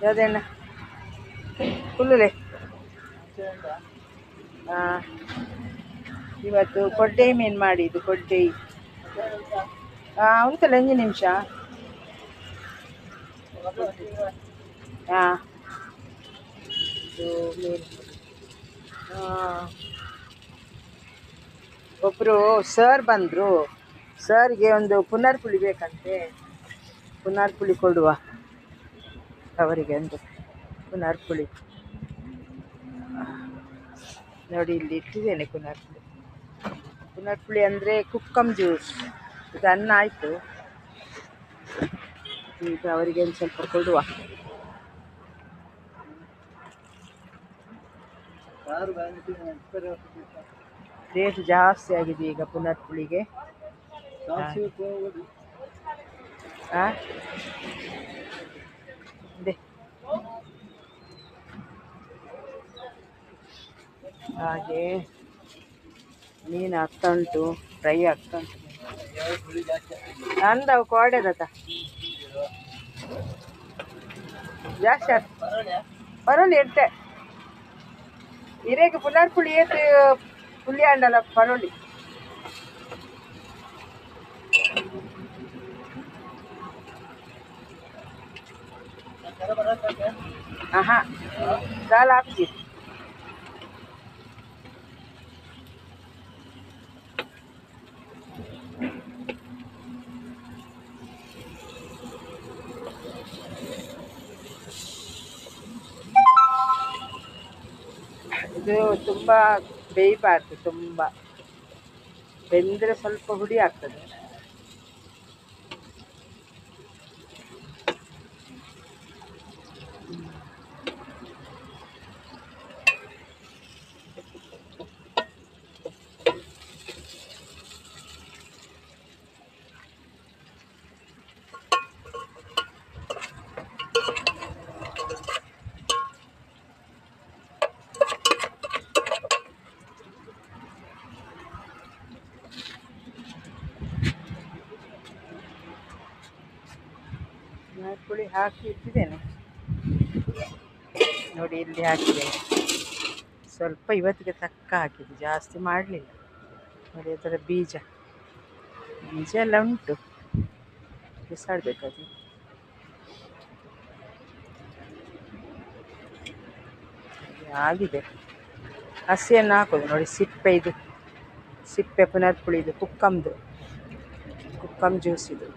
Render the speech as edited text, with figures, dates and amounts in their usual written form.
ಯಾವುದಣ್ಣ ಫುಲ್ಲುಲೆ ಹಾಂ ಇವತ್ತು ಕೊಡ್ಡೈ ಮೀನು ಮಾಡಿದ್ದು ಕೊಡ್ಡೈ ಉಂಟಲ್ಲ 5 ನಿಮಿಷ ಹಾಂ ಮೀನು ಒಬ್ಬರು ಸರ್ ಬಂದರು ಸರ್ಗೆ ಒಂದು ಪುನರ್ಪುಳಿ ಬೇಕಂತೆ ಪುನರ್ಪುಳಿ ಕೊಡುವ ಅವರಿಗೆ ಒಂದು ಪುನರ್ಪುಳಿ ನೋಡಿ ಇಲ್ಲಿ ಇಟ್ಟಿದ್ದೇನೆ ಪುನರ್ಪುಳಿ ಅಂದರೆ ಕುಕ್ಕಮ್ ಜ್ಯೂಸ್ ಇದು ಅನ್ನ ಆಯಿತು ಈಗ ಅವರಿಗೆ ಒಂದು ಸ್ವಲ್ಪ ಕೊಡುವ ರೇಟ್ ಜಾಸ್ತಿ ಆಗಿದೆ ಈಗ ಪುನರ್ಪುಳಿಗೆ ಹಾಗೆ ಮೀನು ಆಗ್ತಾ ಉಂಟು ಫ್ರೈ ಆಗ್ತಾ ಉಂಟು ಅಂದವು ಕೋಡೆದತ್ತ ಜಾಸ್ತಿ ಪರೋಳಿ ಇರ್ತೆ ಇರೇಗ ಪುನರ್ಪುಳಿ ಏತು ಪುಳಿ ಅಂಡಲ್ಲ ಪರೋಳಿ ಹಾಂ ದಾಲ್ ಹಾಕಿ ಇದು ತುಂಬ ಬೇಯಬಾರ್ದು, ತುಂಬ ಬೆಂದರೆ ಸ್ವಲ್ಪ ಹುಡಿ ಆಗ್ತದೆ. ಪುಳಿ ಹಾಕಿ ಇಟ್ಟಿದ್ದೇನೆ ನೋಡಿ, ಇಲ್ಲಿ ಹಾಕಿದ್ದೇನೆ. ಸ್ವಲ್ಪ ಇವತ್ತಿಗೆ ತಕ್ಕ ಹಾಕಿದ್ದು, ಜಾಸ್ತಿ ಮಾಡಲಿಲ್ಲ. ನೋಡಿ ಅದರ ಬೀಜ ಎಲ್ಲ ಉಂಟು, ಬಿಸಾಡಬೇಕದು. ಆಗಿದೆ. ಹಸಿಯನ್ನು ಹಾಕೋದು ನೋಡಿ, ಸಿಪ್ಪೆ ಪುನರ್ಪುಳಿ ಇದು ಕುಕ್ಕಮ್ ಜ್ಯೂಸ್ ಇದು.